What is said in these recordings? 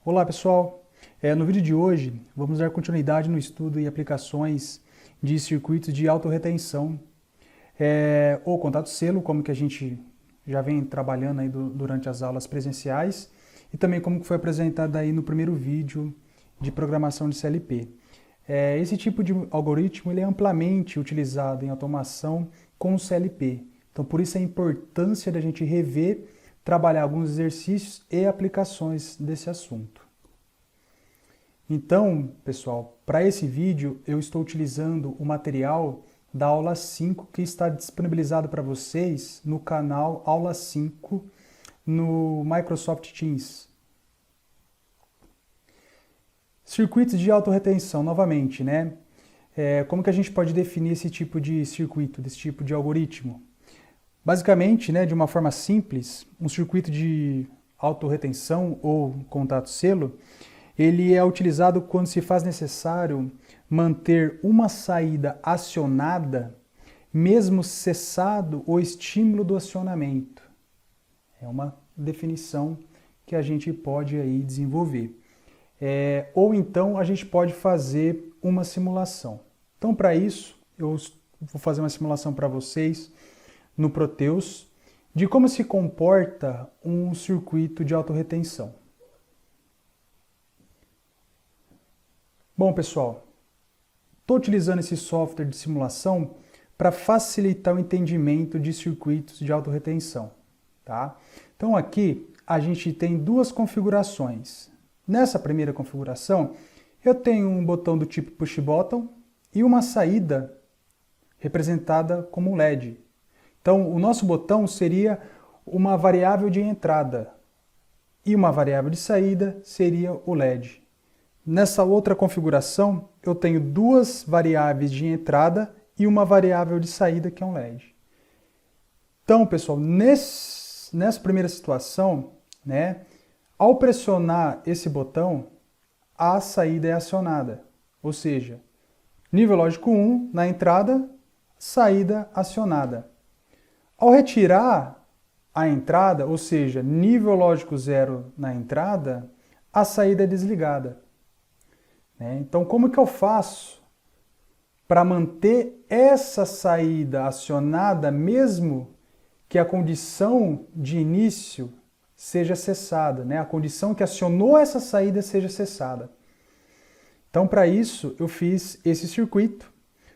Olá pessoal, no vídeo de hoje vamos dar continuidade no estudo e aplicações de circuitos de autorretenção ou contato selo, como que a gente já vem trabalhando aí durante as aulas presenciais e também como que foi apresentado aí no primeiro vídeo de programação de CLP. Esse tipo de algoritmo ele é amplamente utilizado em automação com o CLP, então por isso a importância da gente rever, trabalhar alguns exercícios e aplicações desse assunto. Então, pessoal, para esse vídeo eu estou utilizando o material da aula 5 que está disponibilizado para vocês no canal Aula 5 no Microsoft Teams. Circuitos de autorretenção, novamente, né? Como que a gente pode definir esse tipo de circuito, desse tipo de algoritmo? Basicamente, né, de uma forma simples, um circuito de autorretenção ou contato selo, ele é utilizado quando se faz necessário manter uma saída acionada, mesmo cessado o estímulo do acionamento. É uma definição que a gente pode aí desenvolver. Ou então a gente pode fazer uma simulação. Então, para isso, eu vou fazer uma simulação para vocês no Proteus de como se comporta um circuito de autorretenção. Bom, pessoal, estou utilizando esse software de simulação para facilitar o entendimento de circuitos de autorretenção, tá? Então aqui a gente tem duas configurações. Nessa primeira configuração, eu tenho um botão do tipo Push Button e uma saída representada como LED. Então o nosso botão seria uma variável de entrada e uma variável de saída seria o LED. Nessa outra configuração, eu tenho duas variáveis de entrada e uma variável de saída, que é um LED. Então, pessoal, nessa primeira situação, né, ao pressionar esse botão, a saída é acionada. Ou seja, nível lógico 1 na entrada, saída acionada. Ao retirar a entrada, ou seja, nível lógico 0 na entrada, a saída é desligada. Então, como que eu faço para manter essa saída acionada, mesmo que a condição de início seja cessada, né? A condição que acionou essa saída seja cessada. Então, para isso, eu fiz esse circuito,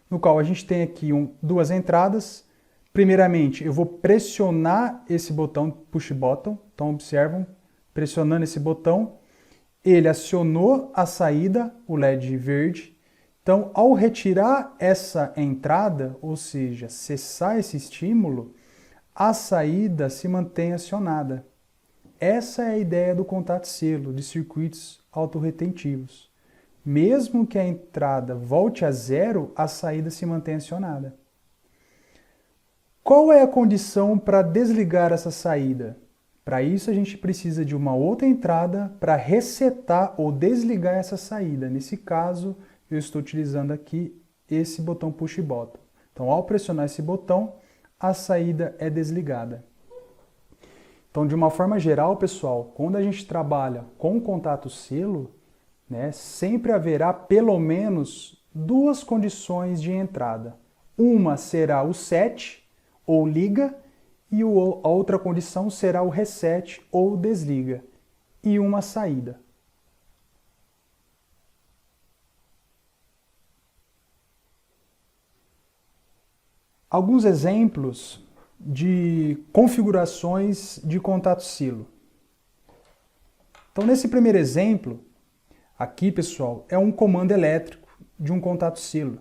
no qual a gente tem aqui duas entradas. Primeiramente, eu vou pressionar esse botão, Push Button. Então, observam, pressionando esse botão, ele acionou a saída, o LED verde. Então, ao retirar essa entrada, ou seja, cessar esse estímulo, a saída se mantém acionada. Essa é a ideia do contato selo de circuitos autorretentivos. Mesmo que a entrada volte a zero, a saída se mantém acionada. Qual é a condição para desligar essa saída? Para isso, a gente precisa de uma outra entrada para resetar ou desligar essa saída. Nesse caso, eu estou utilizando aqui esse botão Push Button. Então, ao pressionar esse botão, a saída é desligada. Então, de uma forma geral, pessoal, quando a gente trabalha com contato selo, né, sempre haverá pelo menos duas condições de entrada. Uma será o set, ou liga, e a outra condição será o reset ou desliga, e uma saída. Alguns exemplos de configurações de contato selo. Então, nesse primeiro exemplo, aqui, pessoal, é um comando elétrico de um contato selo.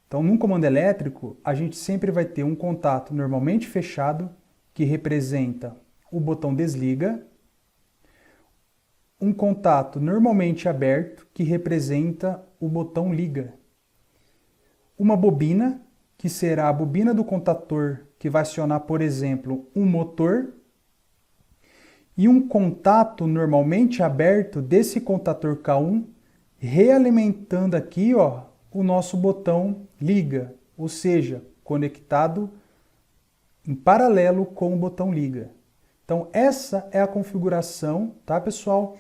Então, num comando elétrico, a gente sempre vai ter um contato normalmente fechado, que representa o botão desliga, um contato normalmente aberto, que representa o botão liga, uma bobina, que será a bobina do contator, que vai acionar, por exemplo, um motor, e um contato normalmente aberto desse contator K1, realimentando aqui, ó, o nosso botão liga, ou seja, conectado em paralelo com o botão liga. Então essa é a configuração, tá, pessoal,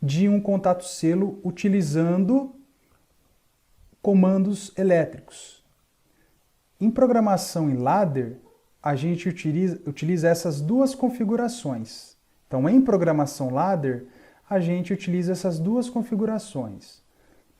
de um contato selo utilizando comandos elétricos. Em programação em ladder, a gente utiliza essas duas configurações. Então, em programação ladder, a gente utiliza essas duas configurações.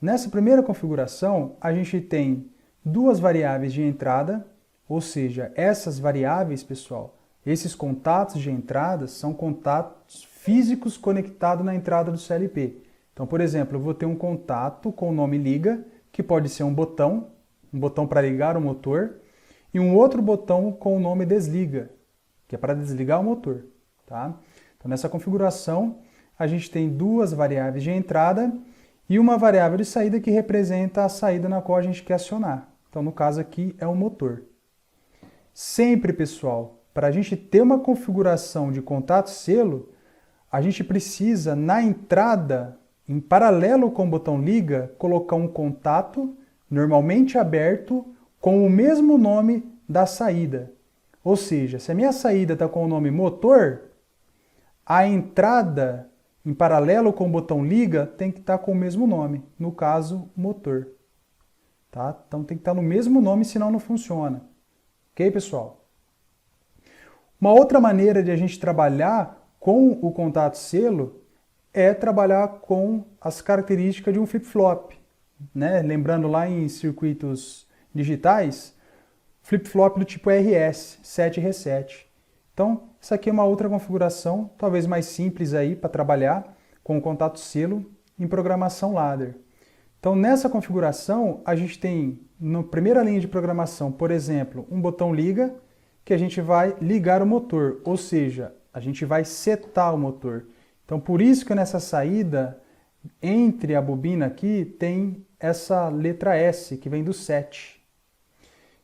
Nessa primeira configuração, a gente tem duas variáveis de entrada, ou seja, essas variáveis, pessoal, esses contatos de entrada são contatos físicos conectados na entrada do CLP. Então, por exemplo, eu vou ter um contato com o nome liga, que pode ser um botão para ligar o motor, e um outro botão com o nome desliga, que é para desligar o motor. Tá? Então, nessa configuração, a gente tem duas variáveis de entrada e uma variável de saída que representa a saída na qual a gente quer acionar. Então, no caso aqui, é o motor. Sempre, pessoal, para a gente ter uma configuração de contato selo, a gente precisa, na entrada, em paralelo com o botão liga, colocar um contato, normalmente aberto, com o mesmo nome da saída. Ou seja, se a minha saída está com o nome motor, a entrada em paralelo com o botão liga tem que estar com o mesmo nome, no caso, motor. Tá? Então tem que estar no mesmo nome, senão não funciona. Ok, pessoal? Uma outra maneira de a gente trabalhar com o contato selo é trabalhar com as características de um flip-flop. Né? Lembrando lá em circuitos digitais, flip-flop do tipo RS, set e reset. Então, essa aqui é uma outra configuração, talvez mais simples aí para trabalhar com o contato selo em programação ladder. Então, nessa configuração, a gente tem, na primeira linha de programação, por exemplo, um botão liga, que a gente vai ligar o motor, ou seja, a gente vai setar o motor. Então, por isso que nessa saída, entre a bobina aqui, tem essa letra S, que vem do set.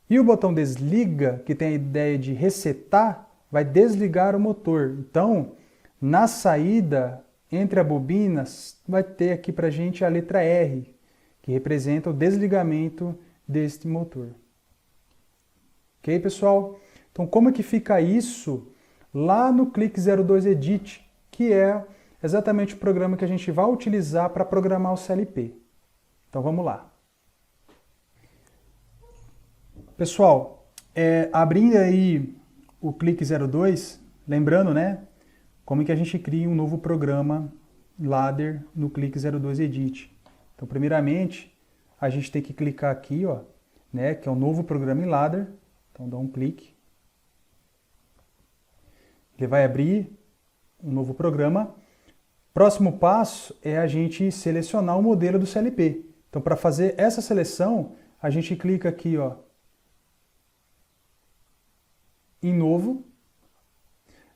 E o botão desliga, que tem a ideia de resetar, vai desligar o motor. Então, na saída, entre a bobina, vai ter aqui para a gente a letra R, que representa o desligamento deste motor. Ok, pessoal? Então, como é que fica isso lá no Click 02 Edit, que é exatamente o programa que a gente vai utilizar para programar o CLP. Então, vamos lá. Pessoal, abrindo aí o Click 02, lembrando, né, como é que a gente cria um novo programa ladder no Click 02 Edit. Então, primeiramente, a gente tem que clicar aqui, ó, né, que é um novo programa em ladder. Então, dá um clique. Ele vai abrir um novo programa. Próximo passo é a gente selecionar o modelo do CLP. Então, para fazer essa seleção, a gente clica aqui, ó, em novo.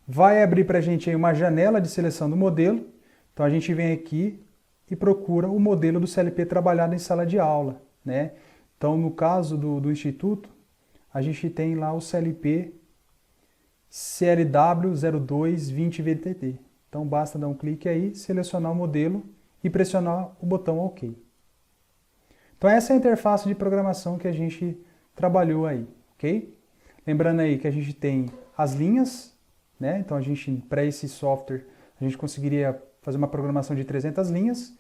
Vai abrir para a gente aí uma janela de seleção do modelo. Então, a gente vem aqui e procura o modelo do CLP trabalhado em sala de aula, né? Então, no caso do Instituto, a gente tem lá o CLP CLW 0220VTT. Então, basta dar um clique aí, selecionar o modelo e pressionar o botão OK. Então, essa é a interface de programação que a gente trabalhou aí, ok? Lembrando aí que a gente tem as linhas, né? Então, para esse software, a gente conseguiria fazer uma programação de 300 linhas.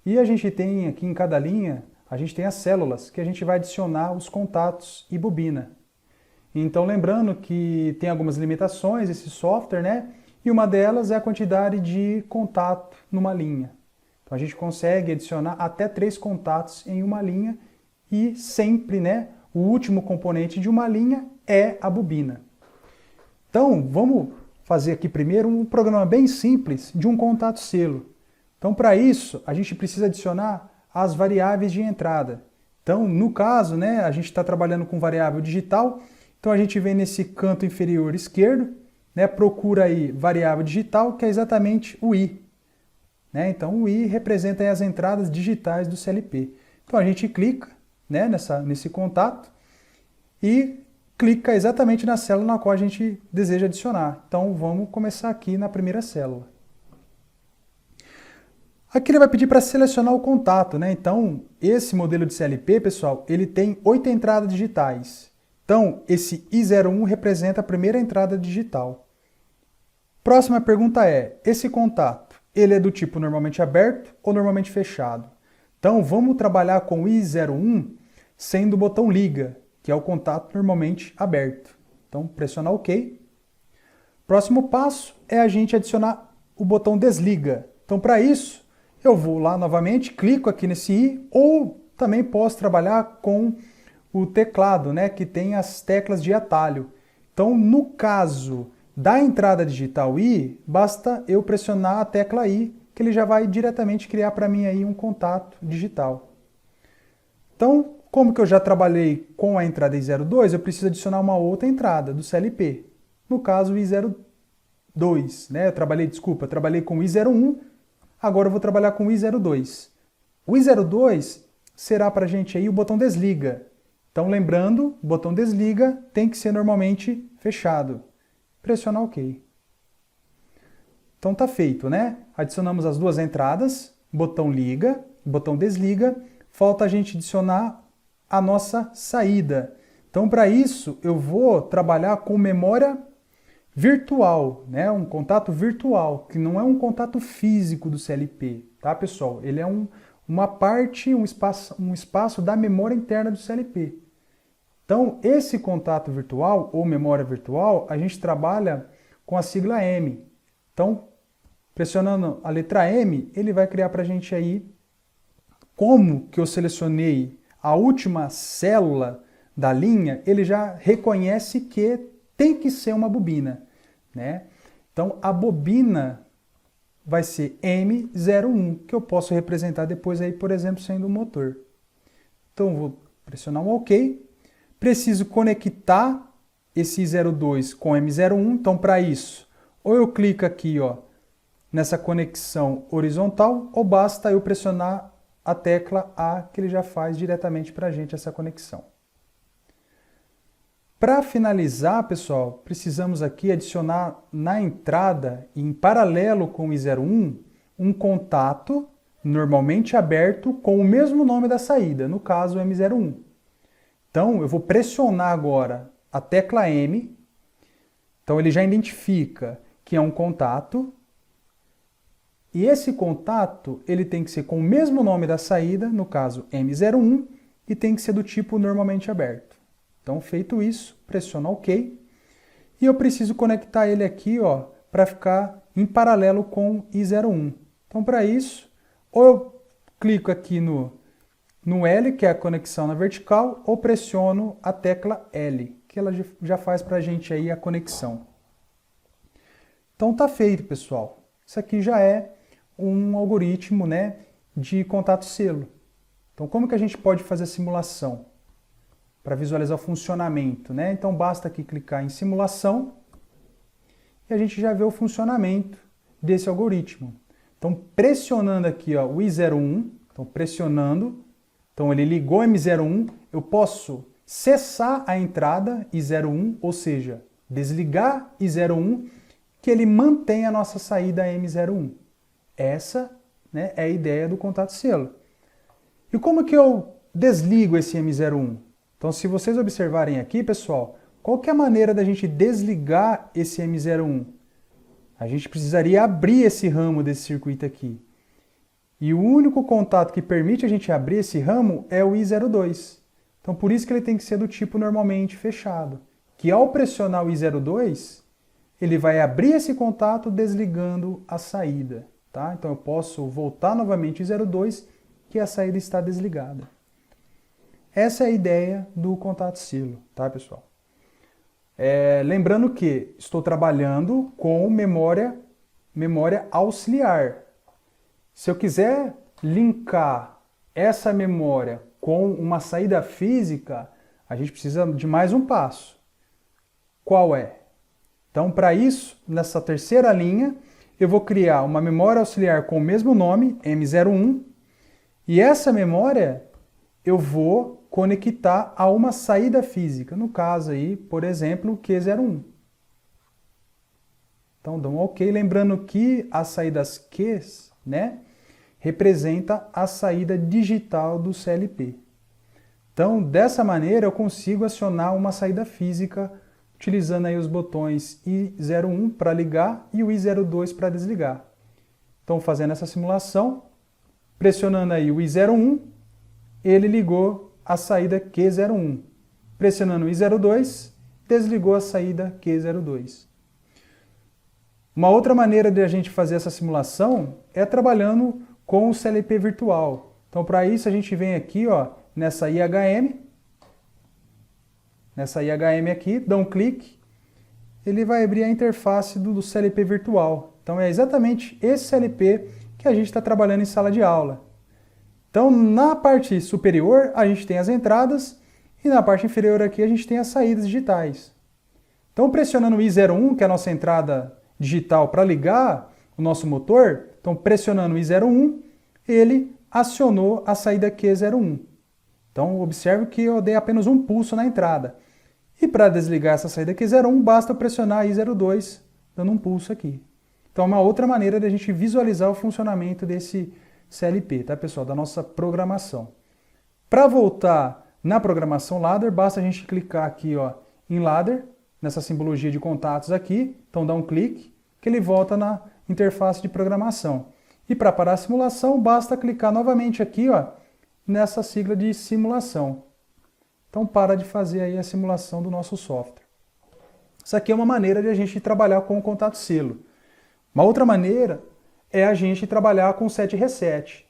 E a gente tem aqui em cada linha, a gente tem as células, que a gente vai adicionar os contatos e bobina. Então, lembrando que tem algumas limitações esse software, né? E uma delas é a quantidade de contato numa linha. Então, a gente consegue adicionar até 3 contatos em uma linha e sempre, né, o último componente de uma linha é a bobina. Então, vamos fazer aqui primeiro um programa bem simples de um contato selo. Então, para isso, a gente precisa adicionar as variáveis de entrada. Então, no caso, né, a gente está trabalhando com variável digital. Então, a gente vem nesse canto inferior esquerdo, né, procura aí variável digital, que é exatamente o I. Né? Então, o I representa aí as entradas digitais do CLP. Então, a gente clica, né, nesse contato e clica exatamente na célula na qual a gente deseja adicionar. Então, vamos começar aqui na primeira célula. Aqui ele vai pedir para selecionar o contato, né? Então, esse modelo de CLP, pessoal, ele tem 8 entradas digitais. Então, esse I01 representa a primeira entrada digital. Próxima pergunta é, esse contato, ele é do tipo normalmente aberto ou normalmente fechado. Então, vamos trabalhar com o I01 sendo o botão liga, que é o contato normalmente aberto. Então, pressionar OK. Próximo passo é a gente adicionar o botão desliga. Então, para isso, eu vou lá novamente, clico aqui nesse I, ou também posso trabalhar com o teclado, né, que tem as teclas de atalho. Então, no caso da entrada digital I, basta eu pressionar a tecla I, que ele já vai diretamente criar para mim aí um contato digital. Então, como que eu já trabalhei com a entrada I02, eu preciso adicionar uma outra entrada do CLP. No caso, o I02, né? Eu trabalhei com o I01, agora eu vou trabalhar com o I02. O I02 será para a gente aí o botão desliga. Então, lembrando, o botão desliga tem que ser normalmente fechado. Pressionar OK. Então tá feito, né? Adicionamos as duas entradas, botão liga, botão desliga. Falta a gente adicionar a nossa saída. Então, para isso, eu vou trabalhar com memória virtual, né? Um contato virtual, que não é um contato físico do CLP, tá, pessoal? Ele é uma parte, um espaço da memória interna do CLP. Então, esse contato virtual, ou memória virtual, a gente trabalha com a sigla M. Então, pressionando a letra M, ele vai criar para a gente aí, como que eu selecionei a última célula da linha, ele já reconhece que tem que ser uma bobina, né? Então, a bobina vai ser M01, que eu posso representar depois aí, por exemplo, sendo um motor. Então, vou pressionar um OK. Preciso conectar esse I02 com M01, então para isso, ou eu clico aqui, ó, nessa conexão horizontal, ou basta eu pressionar a tecla A, que ele já faz diretamente para a gente essa conexão. Para finalizar, pessoal, precisamos aqui adicionar na entrada, em paralelo com o I01, um contato normalmente aberto com o mesmo nome da saída, no caso o M01. Então, eu vou pressionar agora a tecla M, então ele já identifica que é um contato, e esse contato ele tem que ser com o mesmo nome da saída, no caso M01, e tem que ser do tipo normalmente aberto. Então, feito isso, pressiono OK, e eu preciso conectar ele aqui, ó, para ficar em paralelo com I01. Então, para isso, ou eu clico aqui no L, que é a conexão na vertical, ou pressiono a tecla L, que ela já faz para a gente aí a conexão. Então tá feito, pessoal. Isso aqui já é um algoritmo, né, de contato selo. Então como que a gente pode fazer a simulação para visualizar o funcionamento, né? Então basta aqui clicar em simulação e a gente já vê o funcionamento desse algoritmo. Então pressionando aqui, ó, o I01, então pressionando, então ele ligou M01, eu posso cessar a entrada I01, ou seja, desligar I01, que ele mantém a nossa saída M01. Essa, né, é a ideia do contato selo. E como que eu desligo esse M01? Então, se vocês observarem aqui, pessoal, qual que é a maneira da gente desligar esse M01? A gente precisaria abrir esse ramo desse circuito aqui. E o único contato que permite a gente abrir esse ramo é o I02. Então, por isso que ele tem que ser do tipo normalmente fechado. Que ao pressionar o I02, ele vai abrir esse contato desligando a saída. Tá? Então, eu posso voltar novamente o I02, que a saída está desligada. Essa é a ideia do contato selo, tá, pessoal? Lembrando que estou trabalhando com memória auxiliar. Se eu quiser linkar essa memória com uma saída física, a gente precisa de mais um passo. Qual é? Então, para isso, nessa terceira linha, eu vou criar uma memória auxiliar com o mesmo nome, M01, e essa memória eu vou conectar a uma saída física, no caso aí, por exemplo, o Q01. Então, dá um OK, lembrando que as saídas Qs, né, representa a saída digital do CLP. Então, dessa maneira, eu consigo acionar uma saída física utilizando aí os botões I01 para ligar e o I02 para desligar. Então, fazendo essa simulação, pressionando aí o I01, ele ligou a saída Q01. Pressionando o I02, desligou a saída Q02. Uma outra maneira de a gente fazer essa simulação é trabalhando com o CLP virtual. Então, para isso, a gente vem aqui, ó, nessa IHM aqui, dá um clique, ele vai abrir a interface do CLP virtual. Então, é exatamente esse CLP que a gente está trabalhando em sala de aula. Então, na parte superior, a gente tem as entradas e na parte inferior aqui a gente tem as saídas digitais. Então, pressionando o I01, que é a nossa entrada digital para ligar o nosso motor, então pressionando o I01, ele acionou a saída Q01. Então, observe que eu dei apenas um pulso na entrada. E para desligar essa saída Q01, basta pressionar I02, dando um pulso aqui. Então, é uma outra maneira de a gente visualizar o funcionamento desse CLP, tá, pessoal? Da nossa programação. Para voltar na programação ladder, basta a gente clicar aqui, ó, em ladder, nessa simbologia de contatos aqui. Então, dá um clique, que ele volta na interface de programação. E para parar a simulação, basta clicar novamente aqui, ó, nessa sigla de simulação. Então, para de fazer aí a simulação do nosso software. Isso aqui é uma maneira de a gente trabalhar com o contato selo. Uma outra maneira é a gente trabalhar com o set reset.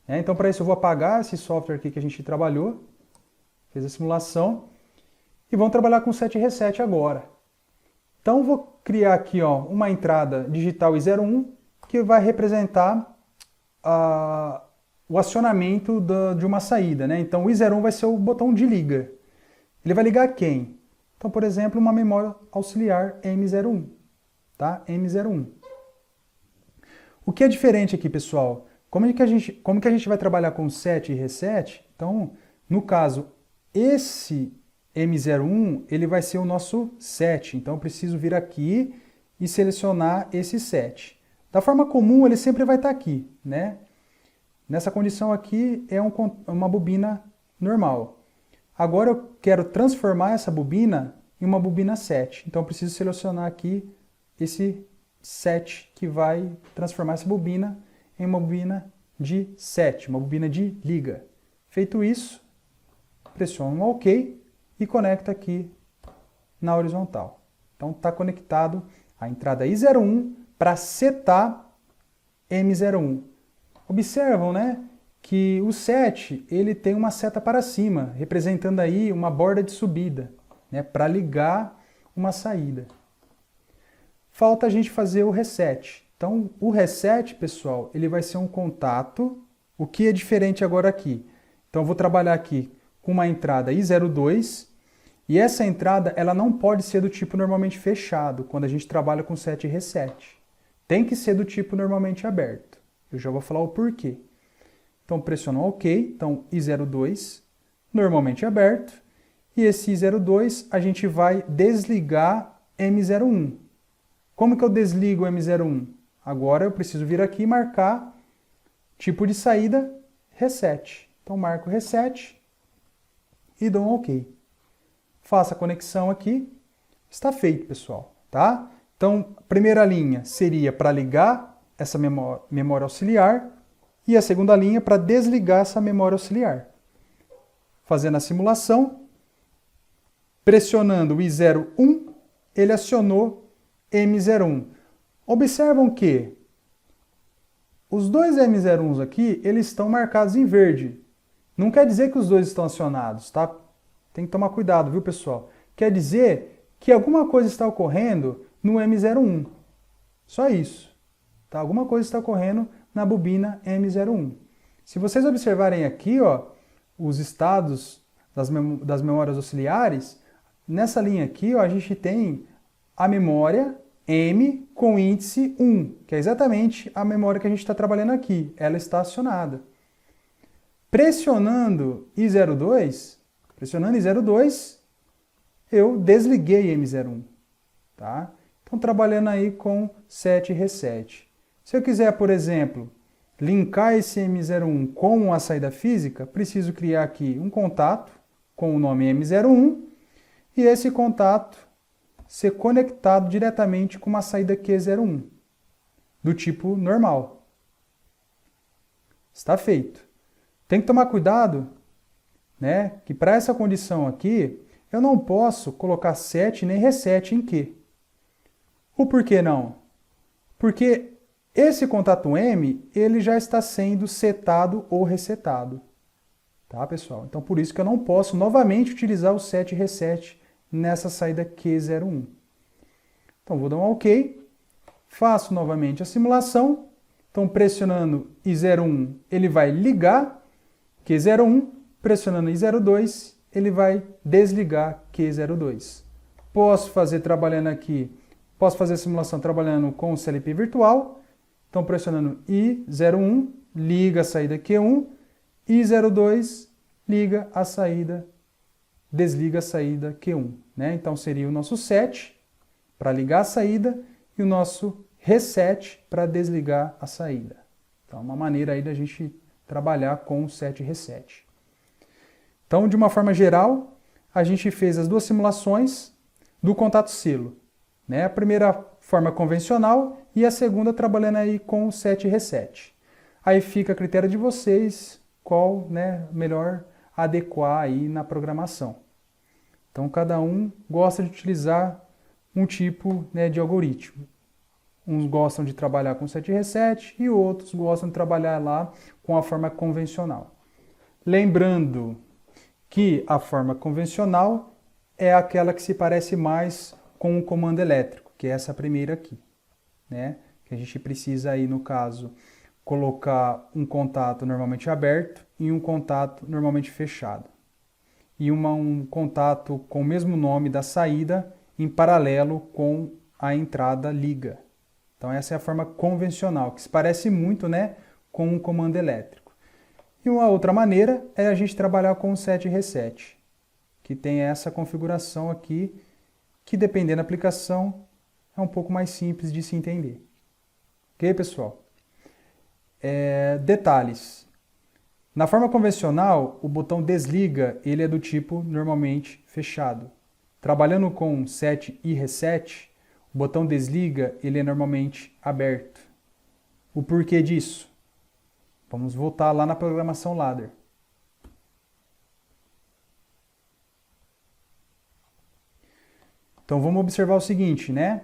Então, para isso, eu vou apagar esse software aqui que a gente trabalhou, fez a simulação, e vamos trabalhar com o set reset agora. Então, vou criar aqui, ó, uma entrada digital I01 que vai representar o acionamento de uma saída, né? Então, o I01 vai ser o botão de liga. Ele vai ligar quem? Então, por exemplo, uma memória auxiliar M01, tá? M01. O que é diferente aqui, pessoal? Como que a gente vai trabalhar com set e reset? Então, no caso, esse M01, ele vai ser o nosso set. Então, eu preciso vir aqui e selecionar esse set. Da forma comum, ele sempre vai estar aqui, né? Nessa condição aqui é uma bobina normal. Agora eu quero transformar essa bobina em uma bobina set. Então eu preciso selecionar aqui esse set que vai transformar essa bobina em uma bobina de set, uma bobina de liga. Feito isso, pressiono um OK e conecto aqui na horizontal. Então está conectado a entrada I01 para setar M01. Observam, né, que o set ele tem uma seta para cima, representando aí uma borda de subida, né, para ligar uma saída. Falta a gente fazer o reset. Então, o reset, pessoal, ele vai ser um contato. O que é diferente agora aqui? Então, eu vou trabalhar aqui com uma entrada I02, e essa entrada ela não pode ser do tipo normalmente fechado, quando a gente trabalha com set e reset. Tem que ser do tipo normalmente aberto. Eu já vou falar o porquê. Então, pressiono OK. Então, I02, normalmente aberto. E esse I02, a gente vai desligar M01. Como que eu desligo o M01? Agora eu preciso vir aqui e marcar tipo de saída reset. Então, marco reset e dou um OK. Faço a conexão aqui. Está feito, pessoal. Tá? Então, a primeira linha seria para ligar essa memória auxiliar e a segunda linha para desligar essa memória auxiliar. Fazendo a simulação, pressionando o I01, ele acionou M01. Observam que os dois M01s aqui, eles estão marcados em verde. Não quer dizer que os dois estão acionados, tá? Tem que tomar cuidado, viu, pessoal? Quer dizer que alguma coisa está ocorrendo no M01. Só isso. Tá? Alguma coisa está ocorrendo na bobina M01. Se vocês observarem aqui, ó, os estados das memórias auxiliares, nessa linha aqui, ó, a gente tem a memória M com índice 1, que é exatamente a memória que a gente está trabalhando aqui. Ela está acionada. Pressionando I02, eu desliguei M01. Tá? Então, trabalhando aí com set e reset. Se eu quiser, por exemplo, linkar esse M01 com a saída física, preciso criar aqui um contato com o nome M01 e esse contato ser conectado diretamente com uma saída Q01, do tipo normal. está feito. Tem que tomar cuidado, né, que para essa condição aqui, eu não posso colocar set nem reset em Q. O porquê não? Porque esse contato M, ele já está sendo setado ou resetado. Tá, pessoal? Então, por isso que eu não posso novamente utilizar o set reset nessa saída Q01. Então, vou dar um OK. Faço novamente a simulação. Então, pressionando I01, ele vai ligar Q01. Pressionando I02, ele vai desligar Q02. Posso fazer trabalhando aqui, posso fazer a simulação trabalhando com o CLP virtual. Então, pressionando I01, liga a saída Q1. I02, liga a saída, desliga a saída Q1. Né? Então, seria o nosso set para ligar a saída e o nosso reset para desligar a saída. Então, uma maneira aí da gente trabalhar com o set reset. Então, de uma forma geral, a gente fez as duas simulações do contato silo. Né? A primeira forma convencional e a segunda trabalhando aí com o set reset. Aí fica a critério de vocês qual, né, melhor adequar aí na programação. Então, cada um gosta de utilizar um tipo, né, de algoritmo. Uns gostam de trabalhar com set reset e outros gostam de trabalhar lá com a forma convencional. Lembrando que a forma convencional é aquela que se parece mais com o comando elétrico, que é essa primeira aqui, né? Que a gente precisa aí, no caso, colocar um contato normalmente aberto e um contato normalmente fechado. E um contato com o mesmo nome da saída em paralelo com a entrada liga. Então essa é a forma convencional, que se parece muito, né, com um comando elétrico. E uma outra maneira é a gente trabalhar com o set reset, que tem essa configuração aqui, que dependendo da aplicação é um pouco mais simples de se entender. Ok, pessoal? Detalhes. Na forma convencional, o botão desliga, ele é do tipo normalmente fechado. Trabalhando com set e reset, o botão desliga, ele é normalmente aberto. O porquê disso? Vamos voltar lá na programação ladder. Então vamos observar o seguinte, né?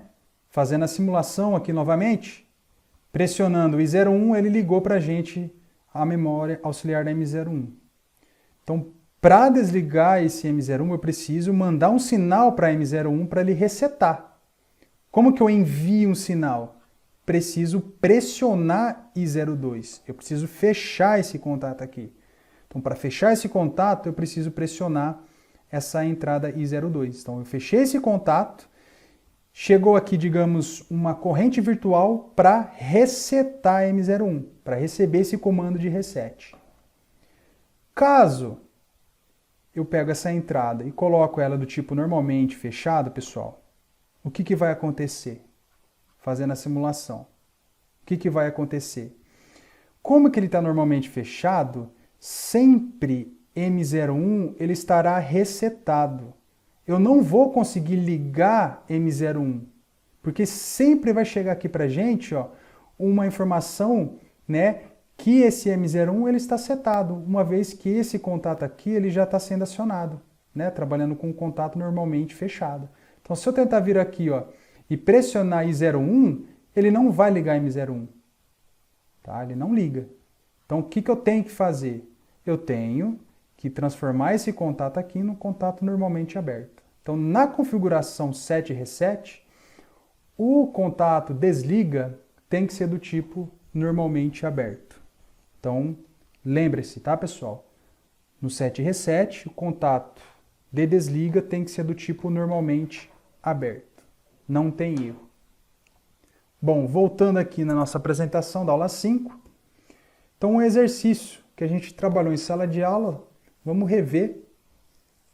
Fazendo a simulação aqui novamente, pressionando o I01, ele ligou para a gente a memória auxiliar da M01. Então, para desligar esse M01, eu preciso mandar um sinal para a M01 para ele resetar. Como que eu envio um sinal? Preciso pressionar I02. Eu preciso fechar esse contato aqui. Então, para fechar esse contato, eu preciso pressionar essa entrada I02. Então, eu fechei esse contato, chegou aqui, digamos, uma corrente virtual para resetar a M01, para receber esse comando de reset. Caso eu pego essa entrada e coloco ela do tipo normalmente fechado, pessoal, o que vai acontecer? Fazendo a simulação. O que vai acontecer? Como que ele está normalmente fechado, sempre M01 ele estará resetado. Eu não vou conseguir ligar M01, porque sempre vai chegar aqui para a gente, ó, uma informação, né, que esse M01 ele está setado, uma vez que esse contato aqui ele já está sendo acionado, né, trabalhando com um contato normalmente fechado. Então, se eu tentar vir aqui, ó, e pressionar I01, ele não vai ligar M01. Tá? Ele não liga. Então, o que eu tenho que fazer? Eu tenho que transformar esse contato aqui no contato normalmente aberto. Então, na configuração set reset, o contato desliga tem que ser do tipo normalmente aberto. Então, lembre-se, tá, pessoal? No set reset, o contato de desliga tem que ser do tipo normalmente aberto. Não tem erro. Bom, voltando aqui na nossa apresentação da aula 5. Então, um exercício que a gente trabalhou em sala de aula, vamos rever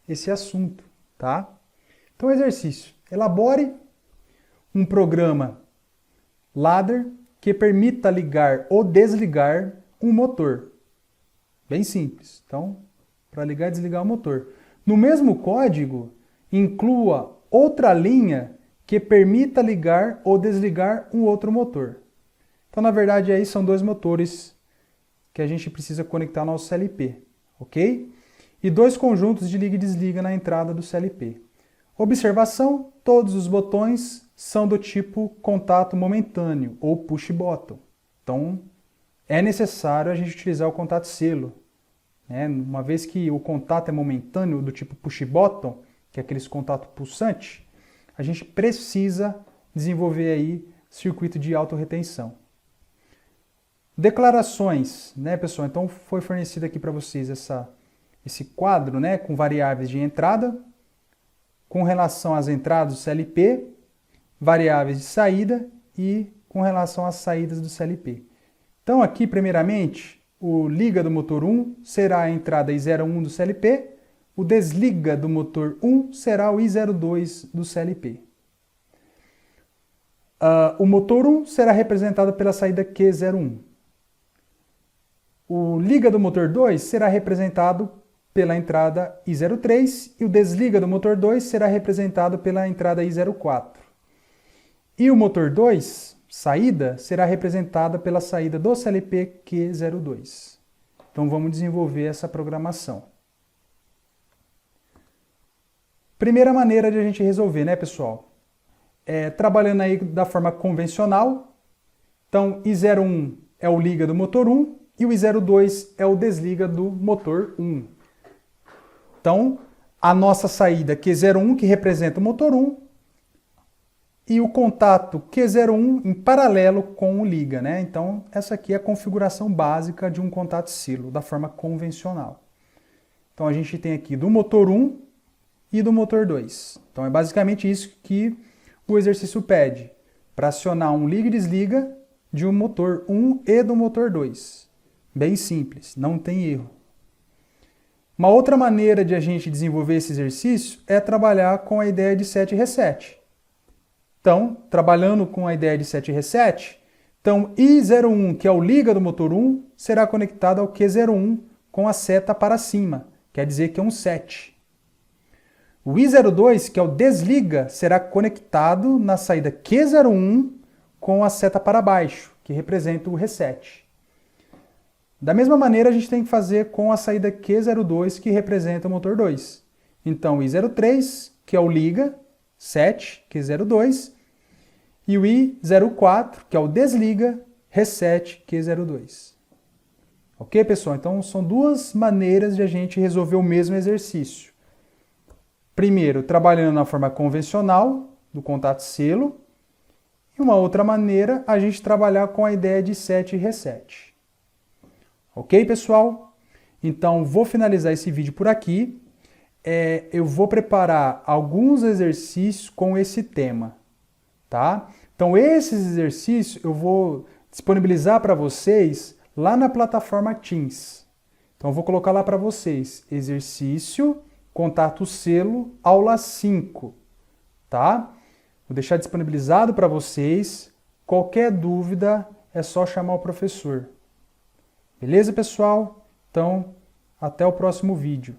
esse assunto, tá? Então, exercício. Elabore um programa ladder que permita ligar ou desligar um motor. Bem simples. Então, para ligar e desligar o motor. No mesmo código, inclua outra linha que permita ligar ou desligar um outro motor. Então, na verdade, aí são dois motores que a gente precisa conectar ao nosso CLP, ok? E 2 conjuntos de liga e desliga na entrada do CLP. Observação, todos os botões são do tipo contato momentâneo, ou push button. Então, é necessário a gente utilizar o contato selo. Né? Uma vez que o contato é momentâneo, do tipo push button, que é aqueles contato pulsante, a gente precisa desenvolver aí circuito de autorretenção. Declarações, né, pessoal? Então, foi fornecido aqui para vocês esse quadro, né, com variáveis de entrada, com relação às entradas do CLP, variáveis de saída e com relação às saídas do CLP. Então aqui, primeiramente, o liga do motor 1 será a entrada I01 do CLP, o desliga do motor 1 será o I02 do CLP. O motor 1 será representado pela saída Q01. O liga do motor 2 será representado pela entrada I03 e o desliga do motor 2 será representado pela entrada I04. E o motor 2, saída, será representada pela saída do CLP Q02. Então vamos desenvolver essa programação. Primeira maneira de a gente resolver, né, pessoal? Trabalhando aí da forma convencional. Então I01 é o liga do motor 1 e o I02 é o desliga do motor 1. Então, a nossa saída Q01, que representa o motor 1, e o contato Q01 em paralelo com o liga, né? Então, essa aqui é a configuração básica de um contato silo, da forma convencional. Então, a gente tem aqui do motor 1 e do motor 2. Então, é basicamente isso que o exercício pede, para acionar um liga e desliga de um motor 1 e do motor 2. Bem simples, não tem erro. Uma outra maneira de a gente desenvolver esse exercício é trabalhar com a ideia de set reset. Então, trabalhando com a ideia de set reset, então I01, que é o liga do motor 1, será conectado ao Q01 com a seta para cima, quer dizer que é um set. O I02, que é o desliga, será conectado na saída Q01 com a seta para baixo, que representa o reset. Da mesma maneira, a gente tem que fazer com a saída Q02, que representa o motor 2. Então, o I03, que é o liga, set, Q02, e o I04, que é o desliga, reset, Q02. Ok, pessoal? Então, são 2 maneiras de a gente resolver o mesmo exercício. Primeiro, trabalhando na forma convencional, do contato selo. E uma outra maneira, a gente trabalhar com a ideia de set e reset. Ok, pessoal? Então, vou finalizar esse vídeo por aqui. Eu vou preparar alguns exercícios com esse tema, tá? Então, esses exercícios eu vou disponibilizar para vocês lá na plataforma Teams. Então, eu vou colocar lá para vocês, exercício, contato selo, aula 5, tá? Vou deixar disponibilizado para vocês. Qualquer dúvida, é só chamar o professor. Beleza, pessoal? Então, até o próximo vídeo.